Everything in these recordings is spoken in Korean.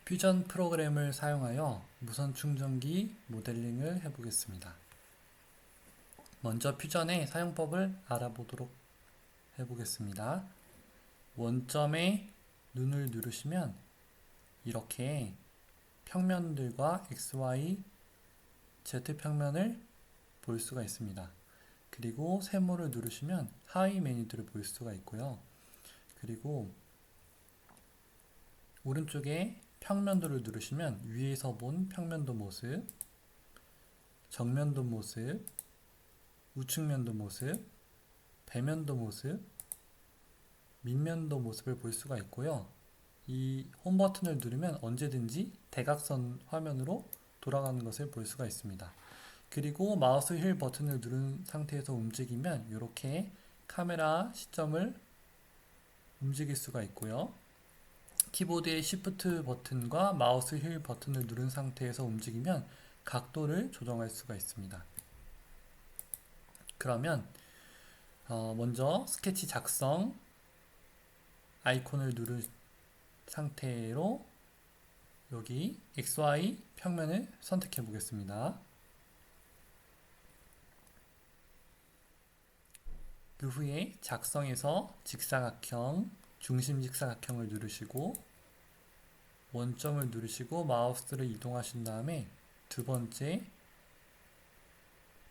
퓨전 프로그램을 사용하여 무선 충전기 모델링을 해보겠습니다. 먼저 퓨전의 사용법을 알아보도록 해보겠습니다. 원점에 눈을 누르시면 이렇게 평면들과 XY, Z평면을 볼 수가 있습니다. 그리고 세모를 누르시면 하위 메뉴들을 볼 수가 있고요. 그리고 오른쪽에 평면도를 누르시면 위에서 본 평면도 모습, 정면도 모습, 우측면도 모습, 배면도 모습, 밑면도 모습을 볼 수가 있고요. 이 홈 버튼을 누르면 언제든지 대각선 화면으로 돌아가는 것을 볼 수가 있습니다. 그리고 마우스 휠 버튼을 누른 상태에서 움직이면 이렇게 카메라 시점을 움직일 수가 있고요. 키보드의 Shift 버튼과 마우스 휠 버튼을 누른 상태에서 움직이면 각도를 조정할 수가 있습니다. 그러면 먼저 스케치 작성 아이콘을 누른 상태로 여기 XY 평면을 선택해 보겠습니다. 그 후에 작성에서 직사각형, 중심 직사각형을 누르시고 원점을 누르시고 마우스를 이동하신 다음에 두 번째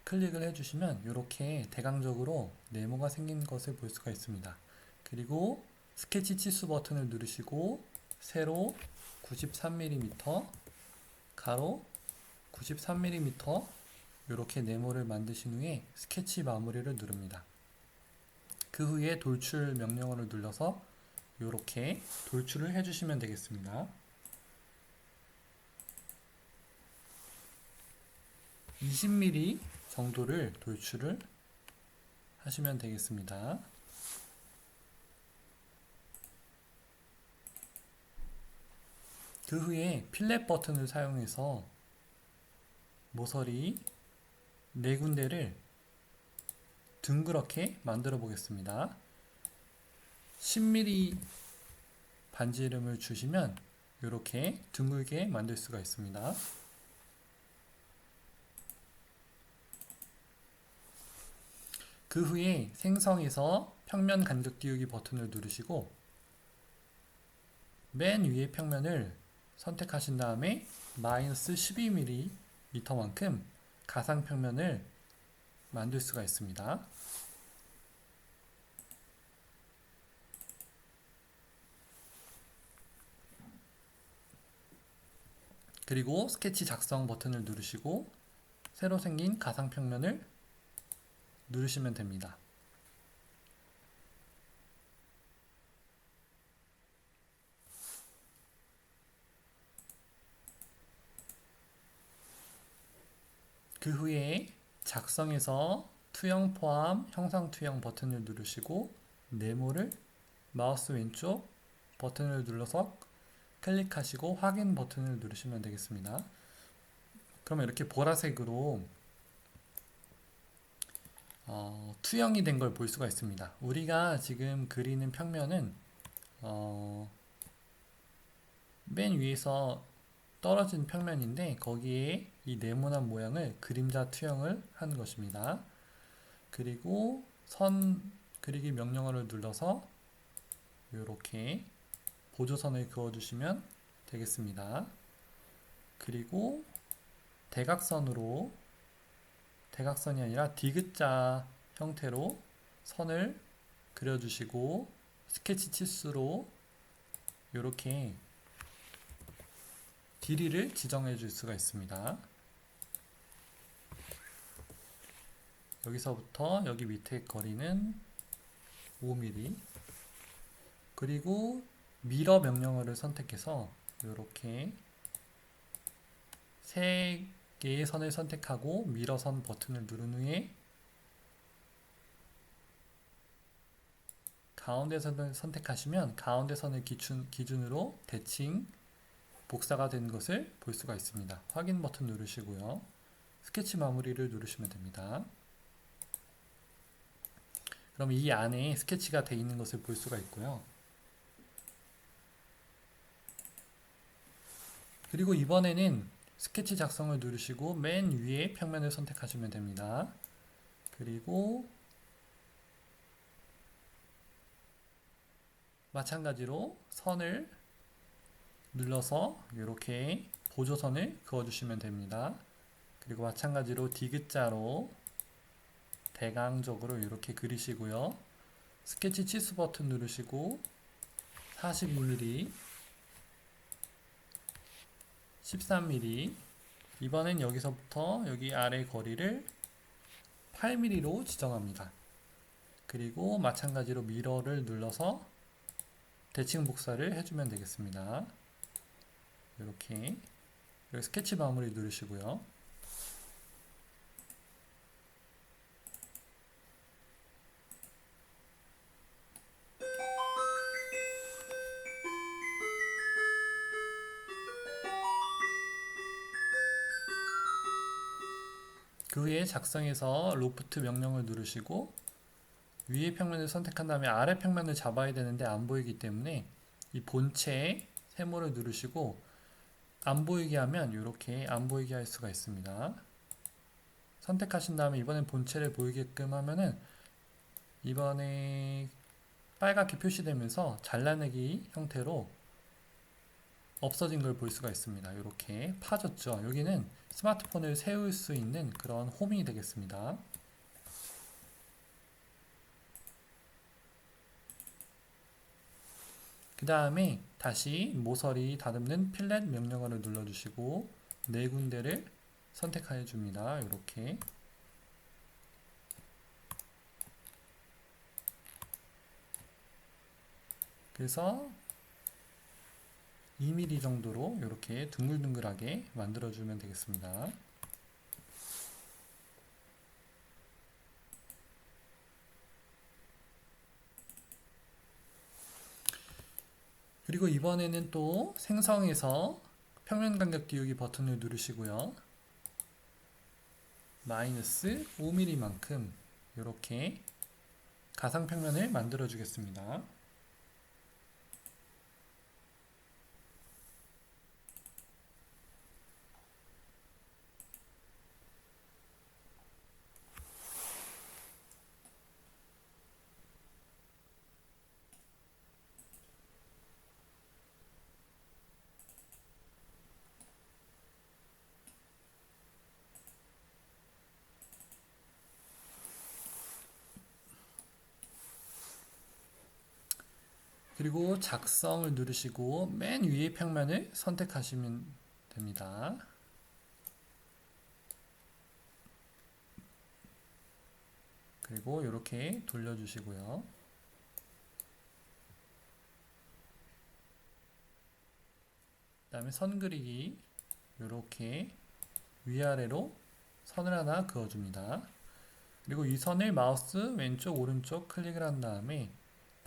클릭을 해주시면 이렇게 대강적으로 네모가 생긴 것을 볼 수가 있습니다. 그리고 스케치 치수 버튼을 누르시고 세로 93mm, 가로 93mm 이렇게 네모를 만드신 후에 스케치 마무리를 누릅니다. 그 후에 돌출 명령어를 눌러서 이렇게 돌출을 해주시면 되겠습니다. 20mm 정도를 돌출을 하시면 되겠습니다. 그 후에 필렛 버튼을 사용해서 모서리 4군데를 둥그렇게 만들어 보겠습니다. 10mm 반지름을 주시면 이렇게 둥글게 만들 수가 있습니다. 그 후에 생성에서 평면 간격 띄우기 버튼을 누르시고 맨 위의 평면을 선택하신 다음에 마이너스 12mm만큼 가상 평면을 만들 수가 있습니다. 그리고 스케치 작성 버튼을 누르시고 새로 생긴 가상 평면을 누르시면 됩니다. 그 후에 작성에서 투영 포함 형상 투영 버튼을 누르시고 네모를 마우스 왼쪽 버튼을 눌러서 클릭하시고 확인 버튼을 누르시면 되겠습니다. 그러면 이렇게 보라색으로 투영이 된 걸 볼 수가 있습니다. 우리가 지금 그리는 평면은 맨 위에서 떨어진 평면인데 거기에 이 네모난 모양을 그림자 투영을 한 것입니다. 그리고 선 그리기 명령어를 눌러서 이렇게 보조선을 그어주시면 되겠습니다. 그리고 대각선이 아니라 디귿자 형태로 선을 그려주시고 스케치 치수로 이렇게 길이를 지정해 줄 수가 있습니다. 여기서부터 여기 밑에 거리는 5mm. 그리고 미러 명령어를 선택해서 이렇게 세 개의 선을 선택하고 미러선 버튼을 누른 후에 가운데 선을 선택하시면 가운데 선을 기준으로 대칭 복사가 된 것을 볼 수가 있습니다. 확인 버튼 누르시고요. 스케치 마무리를 누르시면 됩니다. 그럼 이 안에 스케치가 되어 있는 것을 볼 수가 있고요. 그리고 이번에는 스케치 작성을 누르시고 맨 위에 평면을 선택하시면 됩니다. 그리고 마찬가지로 선을 눌러서 이렇게 보조선을 그어주시면 됩니다. 그리고 마찬가지로 디귿자로 대강적으로 이렇게 그리시고요. 스케치 치수 버튼 누르시고 42mm, 13mm, 이번엔 여기서부터 여기 아래 거리를 8mm로 지정합니다. 그리고 마찬가지로 미러를 눌러서 대칭 복사를 해주면 되겠습니다. 이렇게 여기 스케치 마무리 누르시고요. 그 후에 작성해서 로프트 명령을 누르시고 위의 평면을 선택한 다음에 아래 평면을 잡아야 되는데 안 보이기 때문에 이 본체 세모를 누르시고 안 보이게 하면 이렇게 안 보이게 할 수가 있습니다. 선택하신 다음에 이번엔 본체를 보이게끔 하면은 이번에 빨갛게 표시되면서 잘라내기 형태로 없어진 걸 볼 수가 있습니다. 이렇게 파졌죠. 여기는 스마트폰을 세울 수 있는 그런 홈이 되겠습니다. 그 다음에 다시 모서리 다듬는 필렛 명령어를 눌러주시고 네 군데를 선택해 줍니다. 이렇게 그래서 2mm 정도로 이렇게 둥글둥글하게 만들어주면 되겠습니다. 그리고 이번에는 또 생성해서 평면 간격 띄우기 버튼을 누르시고요. 마이너스 5mm만큼 이렇게 가상 평면을 만들어 주겠습니다. 그리고 작성을 누르시고 맨 위의 평면을 선택하시면 됩니다. 그리고 이렇게 돌려주시고요. 그 다음에 선 그리기 이렇게 위아래로 선을 하나 그어줍니다. 그리고 이 선을 마우스 왼쪽 오른쪽 클릭을 한 다음에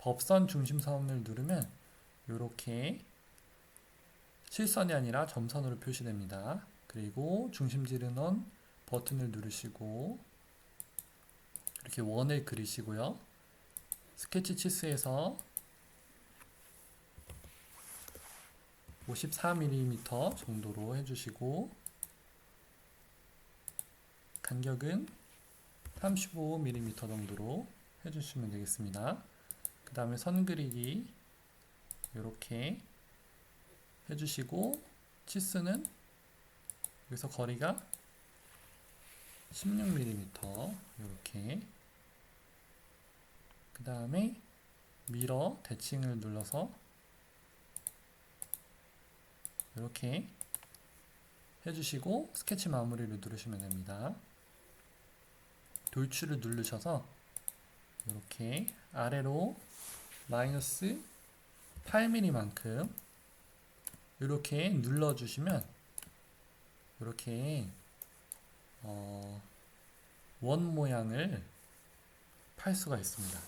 법선 중심선을 누르면 이렇게 실선이 아니라 점선으로 표시됩니다. 그리고 중심지를 넣은 버튼을 누르시고 이렇게 원을 그리시고요. 스케치 치수에서 54mm 정도로 해주시고 간격은 35mm 정도로 해주시면 되겠습니다. 그 다음에 선 그리기 이렇게 해주시고 치수는 여기서 거리가 16mm 이렇게 그 다음에 미러 대칭을 눌러서 이렇게 해주시고 스케치 마무리를 누르시면 됩니다. 돌출을 누르셔서 이렇게 아래로 마이너스 8mm만큼 이렇게 눌러주시면 이렇게 원 모양을 팔 수가 있습니다.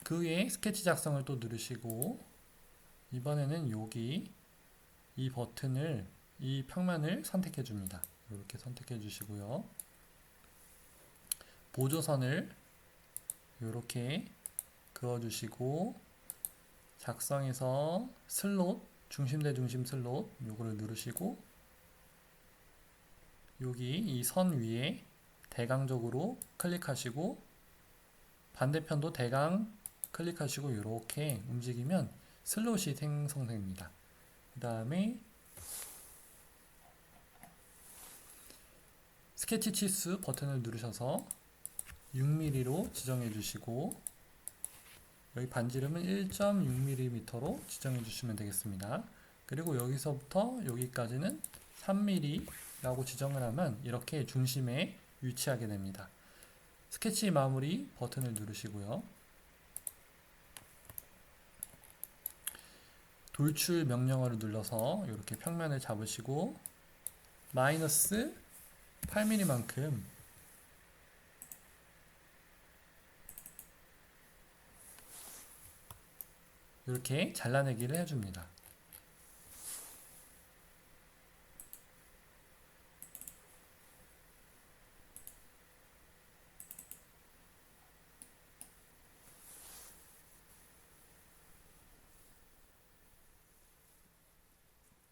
그 후에 스케치 작성을 또 누르시고 이번에는 여기 이 버튼을 이 평면을 선택해 줍니다. 이렇게 선택해 주시고요. 보조선을 이렇게 그어주시고 작성해서 슬롯 중심 대 중심 슬롯 요거를 누르시고 여기 이 선 위에 대강적으로 클릭하시고 반대편도 대강 클릭하시고 이렇게 움직이면 슬롯이 생성됩니다. 그 다음에 스케치 치수 버튼을 누르셔서 6mm로 지정해 주시고 여기 반지름은 1.6mm로 지정해 주시면 되겠습니다. 그리고 여기서부터 여기까지는 3mm 라고 지정을 하면 이렇게 중심에 위치하게 됩니다. 스케치 마무리 버튼을 누르시고요. 돌출 명령어를 눌러서 이렇게 평면을 잡으시고 마이너스 8mm만큼 이렇게 잘라내기를 해줍니다.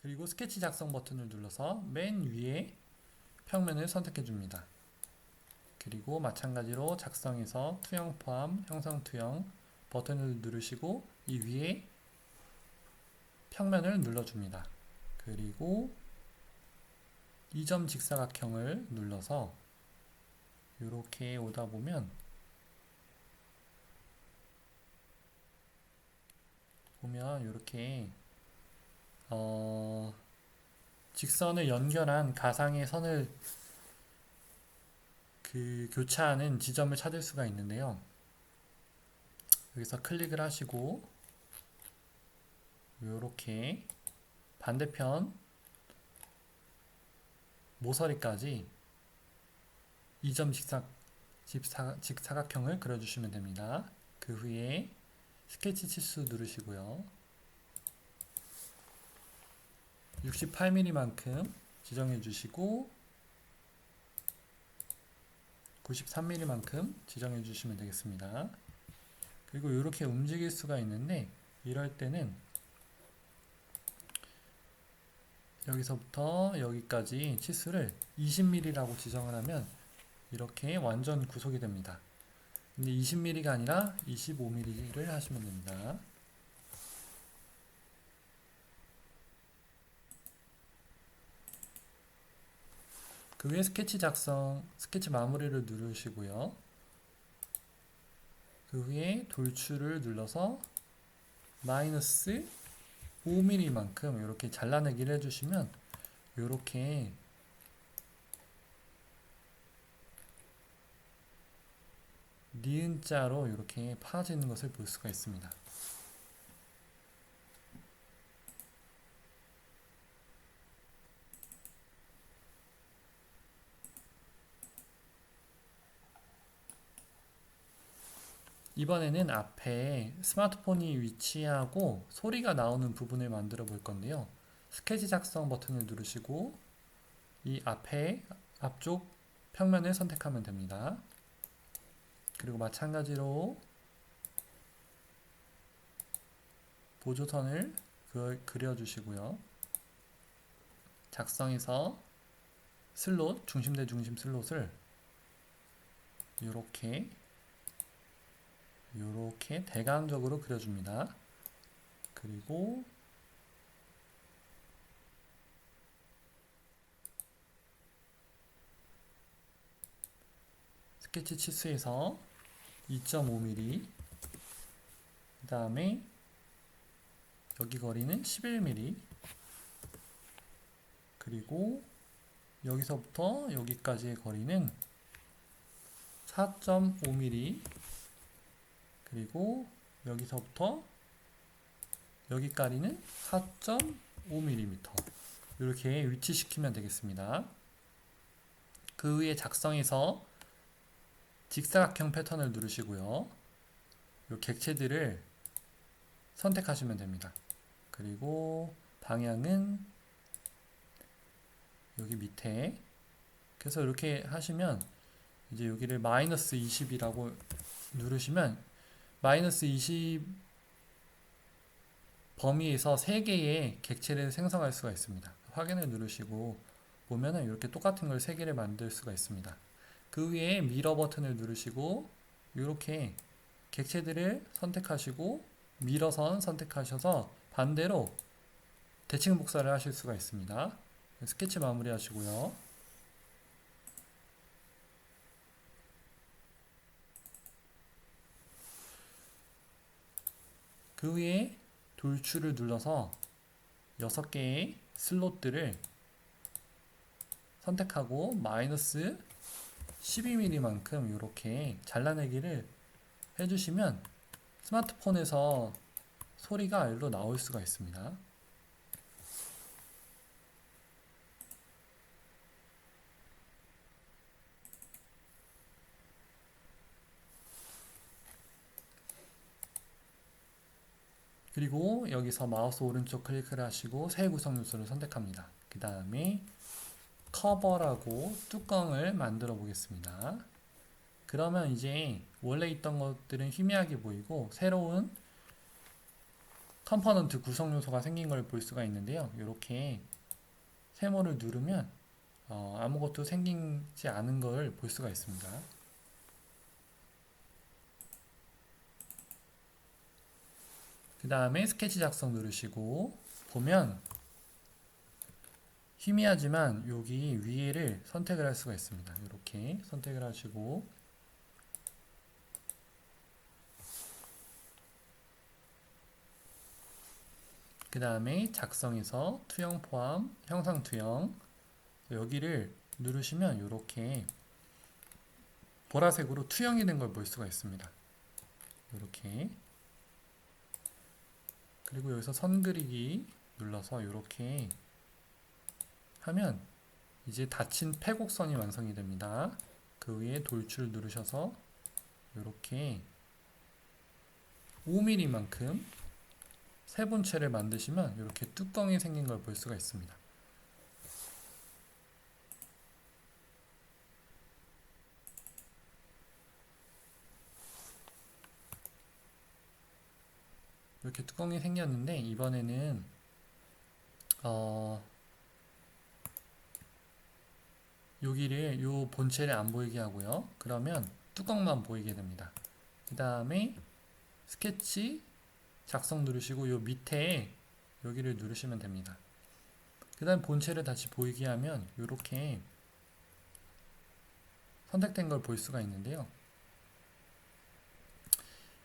그리고 스케치 작성 버튼을 눌러서 맨 위에 평면을 선택해 줍니다. 그리고 마찬가지로 작성해서 투영 포함 형상 투영 버튼을 누르시고 이 위에 평면을 눌러줍니다. 그리고 2점 직사각형을 눌러서 이렇게 오다 보면 이렇게 직선을 연결한 가상의 선을 교차하는 지점을 찾을 수가 있는데요. 여기서 클릭을 하시고 이렇게 반대편 모서리까지 2점 직사각형을 그려주시면 됩니다. 그 후에 스케치 치수 누르시고요. 68mm만큼 지정해 주시고 93mm만큼 지정해 주시면 되겠습니다. 그리고 이렇게 움직일 수가 있는데 이럴 때는 여기서부터 여기까지 치수를 20mm라고 지정을 하면 이렇게 완전 구속이 됩니다. 근데 20mm가 아니라 25mm를 하시면 됩니다. 그 후에 스케치 마무리를 누르시고요. 그 후에 돌출을 눌러서 마이너스 5mm만큼 이렇게 잘라내기를 해주시면 이렇게 니은자로 이렇게 파지는 것을 볼 수가 있습니다. 이번에는 앞에 스마트폰이 위치하고 소리가 나오는 부분을 만들어 볼 건데요. 스케치 작성 버튼을 누르시고 이 앞쪽 평면을 선택하면 됩니다. 그리고 마찬가지로 보조선을 그려주시고요. 작성해서 슬롯, 중심 대 중심 슬롯을 이렇게 대강적으로 그려줍니다. 그리고 스케치 치수에서 2.5mm 그 다음에 여기 거리는 11mm 그리고 여기서부터 여기까지의 거리는 4.5mm 그리고 여기서부터 여기까지는 4.5mm 이렇게 위치시키면 되겠습니다. 그 후에 작성해서 직사각형 패턴을 누르시고요. 이 객체들을 선택하시면 됩니다. 그리고 방향은 여기 밑에 그래서 이렇게 하시면 이제 여기를 마이너스 20이라고 누르시면 마이너스 20 범위에서 3개의 객체를 생성할 수가 있습니다. 확인을 누르시고 보면은 이렇게 똑같은 걸 3개를 만들 수가 있습니다. 그 위에 미러 버튼을 누르시고 이렇게 객체들을 선택하시고 미러선 선택하셔서 반대로 대칭 복사를 하실 수가 있습니다. 스케치 마무리 하시고요. 그 위에 돌출을 눌러서 6개의 슬롯들을 선택하고 마이너스 12mm만큼 이렇게 잘라내기를 해주시면 스마트폰에서 소리가 일로 나올 수가 있습니다. 그리고 여기서 마우스 오른쪽 클릭을 하시고 새 구성 요소를 선택합니다. 그 다음에 커버라고 뚜껑을 만들어 보겠습니다. 그러면 이제 원래 있던 것들은 희미하게 보이고 새로운 컴포넌트 구성 요소가 생긴 걸 볼 수가 있는데요. 이렇게 세모를 누르면 아무것도 생기지 않은 걸 볼 수가 있습니다. 그 다음에 스케치 작성 누르시고 보면 희미하지만 여기 위에를 선택을 할 수가 있습니다. 이렇게 선택을 하시고 그 다음에 작성에서 투영 포함, 형상 투영 여기를 누르시면 이렇게 보라색으로 투영이 된 걸 볼 수가 있습니다. 이렇게 그리고 여기서 선 그리기 눌러서 이렇게 하면 이제 닫힌 패곡선이 완성이 됩니다. 그 위에 돌출 누르셔서 이렇게 5mm만큼 세 분체를 만드시면 이렇게 뚜껑이 생긴 걸 볼 수가 있습니다. 이렇게 뚜껑이 생겼는데 이번에는 여기를 요 본체를 안 보이게 하고요. 그러면 뚜껑만 보이게 됩니다. 그 다음에 스케치 작성 누르시고 요 밑에 여기를 누르시면 됩니다. 그 다음 본체를 다시 보이게 하면 이렇게 선택된 걸 볼 수가 있는데요.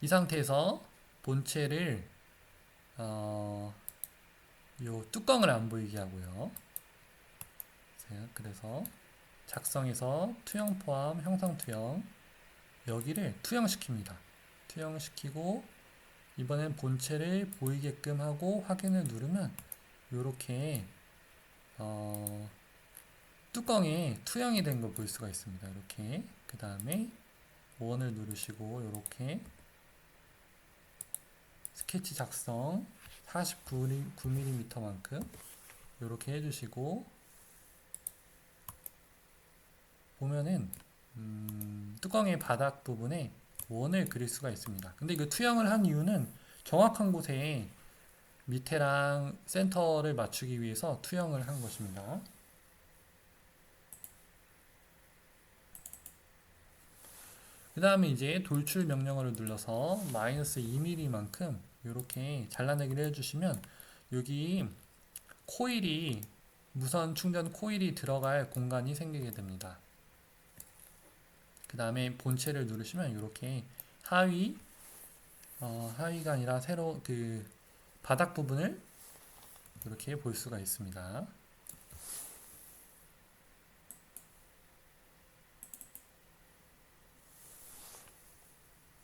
이 상태에서 본체를 요 뚜껑을 안 보이게 하고요. 그래서 작성에서 투영 포함 형상 투영 여기를 투영시킵니다. 투영시키고 이번엔 본체를 보이게끔 하고 확인을 누르면 이렇게 뚜껑에 투영이 된 걸 볼 수가 있습니다. 이렇게 그 다음에 원을 누르시고 이렇게 스케치 작성 49mm만큼 이렇게 해주시고 보면은 뚜껑의 바닥 부분에 원을 그릴 수가 있습니다. 근데 이거 투영을 한 이유는 정확한 곳에 밑에랑 센터를 맞추기 위해서 투영을 한 것입니다. 그 다음에 이제 돌출 명령어를 눌러서 마이너스 2mm만큼 이렇게 잘라내기를 해주시면 여기 코일이 무선 충전 코일이 들어갈 공간이 생기게 됩니다. 그 다음에 본체를 누르시면 이렇게 하위가 아니라 세로 그 바닥 부분을 이렇게 볼 수가 있습니다.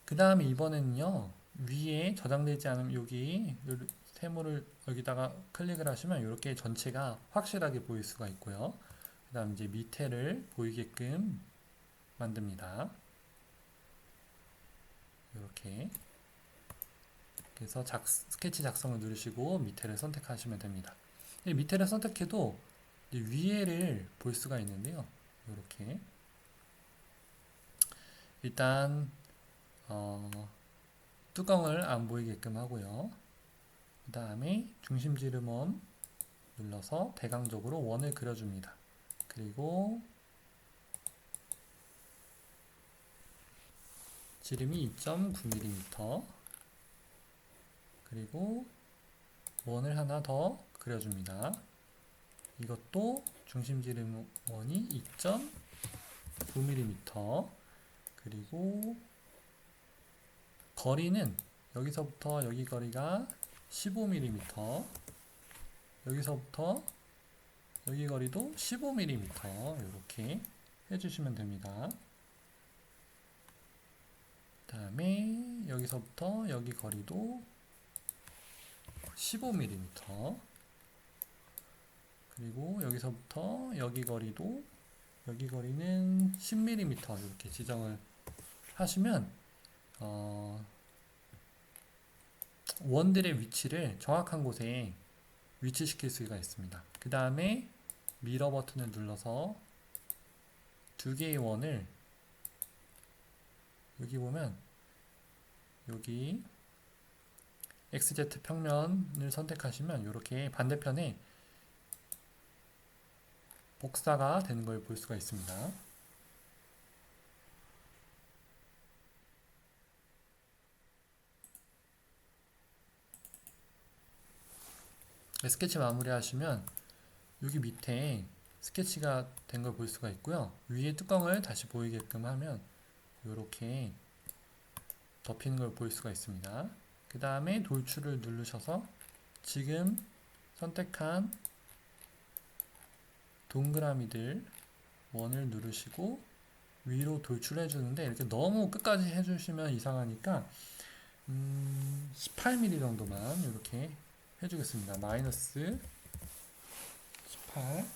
그 다음에 이번에는요 위에 저장되지 않은 여기 세모를 여기다가 클릭을 하시면 이렇게 전체가 확실하게 보일 수가 있고요. 그 다음 이제 밑에를 보이게끔 만듭니다. 이렇게 그래서 스케치 작성을 누르시고 밑에를 선택하시면 됩니다. 밑에를 선택해도 위에를 볼 수가 있는데요. 이렇게 일단 뚜껑을 안 보이게끔 하고요. 그 다음에 중심지름원 눌러서 대강적으로 원을 그려줍니다. 그리고 지름이 2.9mm, 그리고 원을 하나 더 그려줍니다. 이것도 중심지름원이 2.9mm, 그리고 거리는 여기서부터 여기 거리가 15mm, 여기서부터 여기 거리도 15mm 이렇게 해주시면 됩니다. 그 다음에 여기서부터 여기 거리도 15mm, 그리고 여기서부터 여기 거리도, 여기 거리는 10mm 이렇게 지정을 하시면 원들의 위치를 정확한 곳에 위치시킬 수가 있습니다. 그 다음에 미러 버튼을 눌러서 두 개의 원을, 여기 보면 여기 XZ 평면을 선택하시면 이렇게 반대편에 복사가 되는 걸 볼 수가 있습니다. 스케치 마무리 하시면 여기 밑에 스케치가 된 걸 볼 수가 있고요. 위에 뚜껑을 다시 보이게끔 하면 이렇게 덮이는 걸 볼 수가 있습니다. 그 다음에 돌출을 누르셔서 지금 선택한 동그라미들 원을 누르시고 위로 돌출해 주는데, 이렇게 너무 끝까지 해주시면 이상하니까 18mm 정도만 이렇게 해주겠습니다. 마이너스 18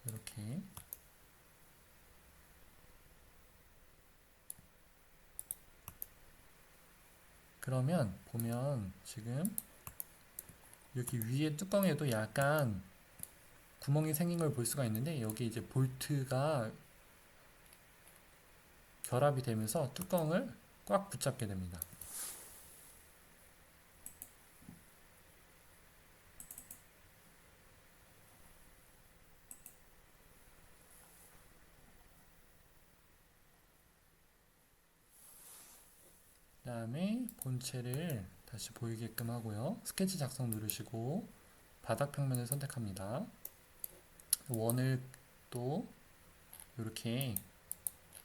이렇게. 그러면 보면 지금 여기 위에 뚜껑에도 약간 구멍이 생긴 걸 볼 수가 있는데, 여기 이제 볼트가 결합이 되면서 뚜껑을 꽉 붙잡게 됩니다. 그 다음에 본체를 다시 보이게끔 하고요. 스케치 작성 누르시고 바닥 평면을 선택합니다. 원을 또 이렇게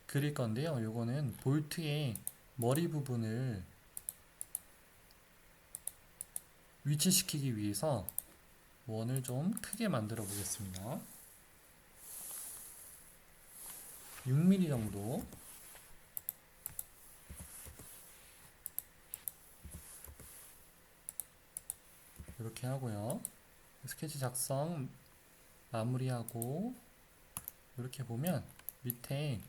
그릴 건데요. 요거는 볼트의 머리 부분을 위치시키기 위해서 원을 좀 크게 만들어 보겠습니다. 6mm 정도. 이렇게 하고요. 스케치 작성 마무리하고 이렇게 보면 밑에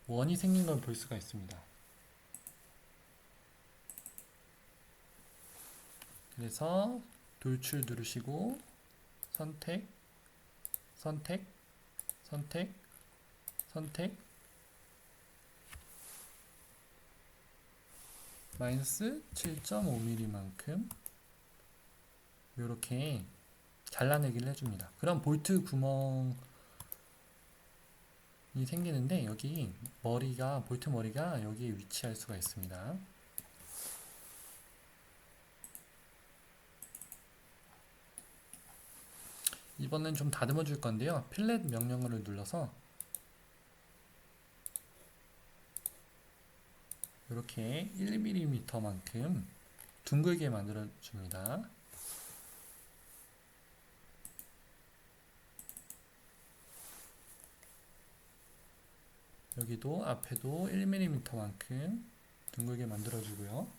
원이 생긴 걸 볼 수가 있습니다. 그래서 돌출 누르시고 선택, 선택, 선택, 선택, 마이너스 7.5mm만큼 이렇게 잘라내기를 해줍니다. 그럼 볼트 구멍이 생기는데, 여기 머리가, 볼트 머리가 여기에 위치할 수가 있습니다. 이번엔 좀 다듬어 줄 건데요. 필렛 명령어를 눌러서 이렇게 1mm만큼 둥글게 만들어 줍니다. 여기도 앞에도 1mm만큼 둥글게 만들어 주고요.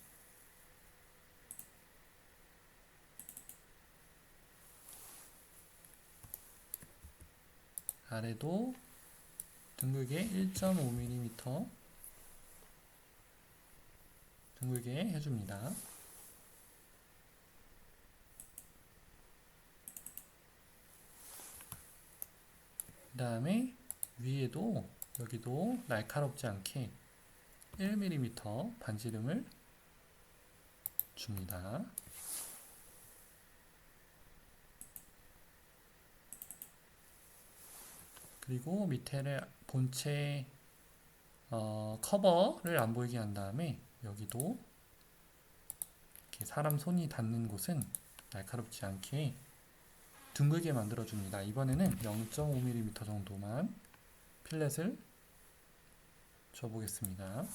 아래도 둥글게 1.5mm 둥글게 해줍니다. 그 다음에 위에도 여기도 날카롭지 않게 1mm 반지름을 줍니다. 그리고 밑에를 본체 커버를 안 보이게 한 다음에 여기도 이렇게 사람 손이 닿는 곳은 날카롭지 않게 둥글게 만들어 줍니다. 이번에는 0.5mm 정도만 필렛을 줘보겠습니다.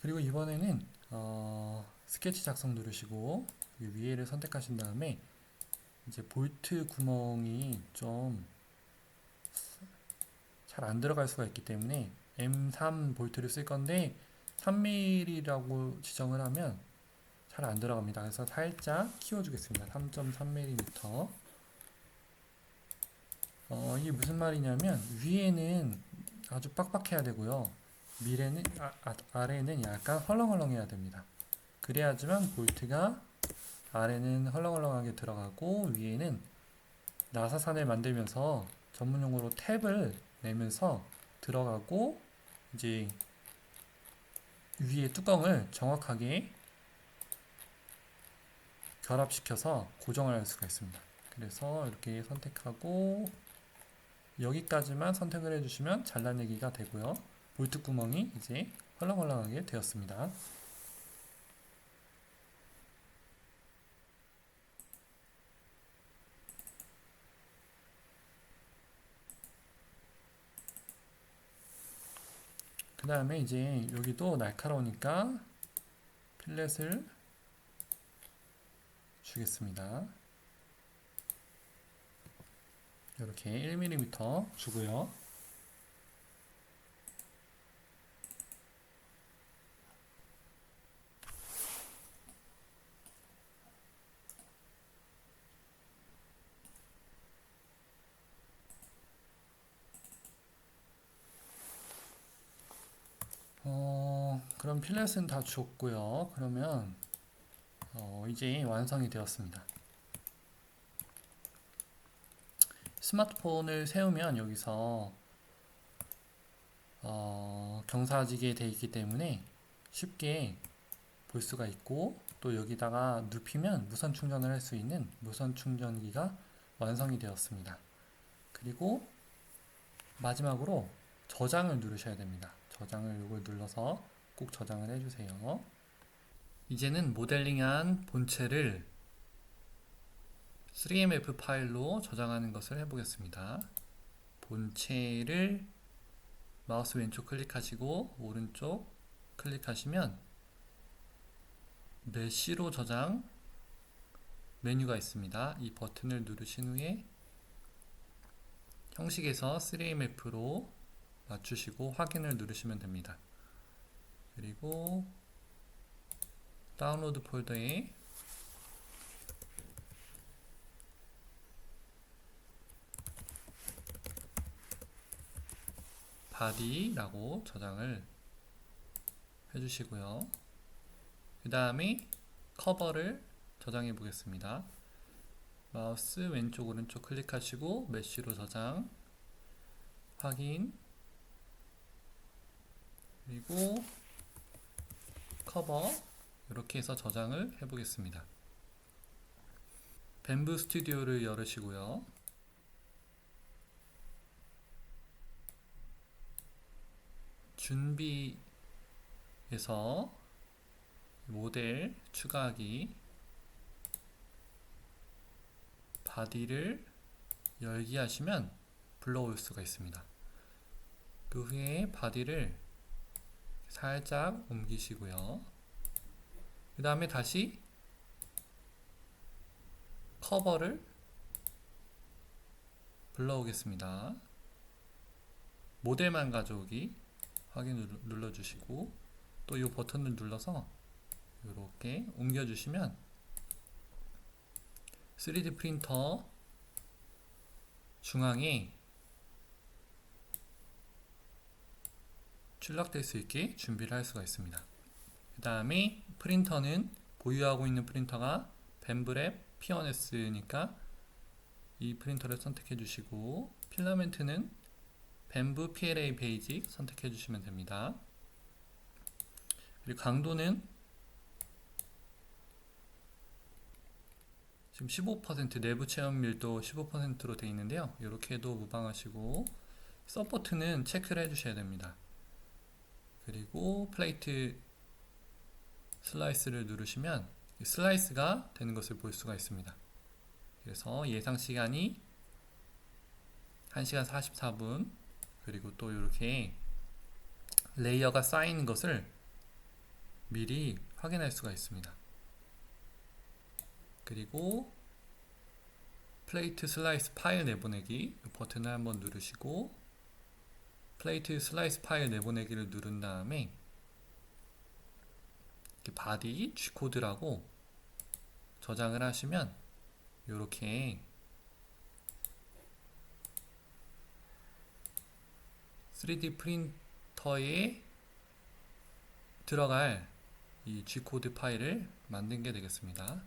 그리고 이번에는 스케치 작성 누르시고 위에를 선택하신 다음에 이제 볼트 구멍이 좀 잘 안 들어갈 수가 있기 때문에 M3 볼트를 쓸 건데 3mm라고 지정을 하면 잘 안 들어갑니다. 그래서 살짝 키워주겠습니다. 3.3mm. 이게 무슨 말이냐면 위에는 아주 빡빡해야 되고요. 아래는 약간 헐렁헐렁해야 됩니다. 그래야지만 볼트가 아래는 헐렁헐렁하게 들어가고 위에는 나사산을 만들면서 전문용어로 탭을 내면서 들어가고 이제 위에 뚜껑을 정확하게 결합시켜서 고정을 할 수가 있습니다. 그래서 이렇게 선택하고 여기까지만 선택을 해주시면 잘라내기가 되고요. 볼트 구멍이 이제 헐렁헐렁하게 되었습니다. 그 다음에 이제 여기도 날카로우니까 필렛을 주겠습니다. 이렇게 1mm 주고요. 그럼 필렛은 다 줬고요. 그러면 이제 완성이 되었습니다. 스마트폰을 세우면 여기서 경사지게 되어 있기 때문에 쉽게 볼 수가 있고 또 여기다가 눕히면 무선 충전을 할 수 있는 무선 충전기가 완성이 되었습니다. 그리고 마지막으로 저장을 누르셔야 됩니다. 저장을 이걸 눌러서 꼭 저장을 해주세요. 이제는 모델링한 본체를 3MF 파일로 저장하는 것을 해보겠습니다. 본체를 마우스 왼쪽 클릭하시고 오른쪽 클릭하시면 메쉬로 저장 메뉴가 있습니다. 이 버튼을 누르신 후에 형식에서 3MF로 맞추시고 확인을 누르시면 됩니다. 그리고 다운로드 폴더에 바디라고 저장을 해주시고요. 그 다음에 커버를 저장해 보겠습니다. 마우스 왼쪽 오른쪽 클릭하시고 메쉬로 저장 확인 그리고 커버 이렇게 해서 저장을 해 보겠습니다. 뱀부 스튜디오를 열으시고요. 준비에서 모델 추가하기 바디를 열기 하시면 불러올 수가 있습니다. 그 후에 바디를 살짝 옮기시고요. 그 다음에 다시 커버를 불러오겠습니다. 모델만 가져오기 확인 눌러주시고 또 이 버튼을 눌러서 이렇게 옮겨주시면 3D 프린터 중앙에 출력될 수 있게 준비를 할 수가 있습니다. 그 다음에 프린터는 보유하고 있는 프린터가 벤브랩 P1S니까 이 프린터를 선택해 주시고, 필라멘트는 벤브 PLA 베이직 선택해 주시면 됩니다. 그리고 강도는 지금 15% 내부 체험 밀도 15%로 되어 있는데요. 이렇게 해도 무방하시고, 서포트는 체크를 해 주셔야 됩니다. 그리고 플레이트 슬라이스를 누르시면 슬라이스가 되는 것을 볼 수가 있습니다. 그래서 예상 시간이 1시간 44분, 그리고 또 이렇게 레이어가 쌓이는 것을 미리 확인할 수가 있습니다. 그리고 플레이트 슬라이스 파일 내보내기 이 버튼을 한번 누르시고, 플레이트 슬라이스 파일 내보내기를 누른 다음에 이렇게 바디 G코드라고 저장을 하시면 이렇게 3D 프린터에 들어갈 이 G코드 파일을 만든 게 되겠습니다.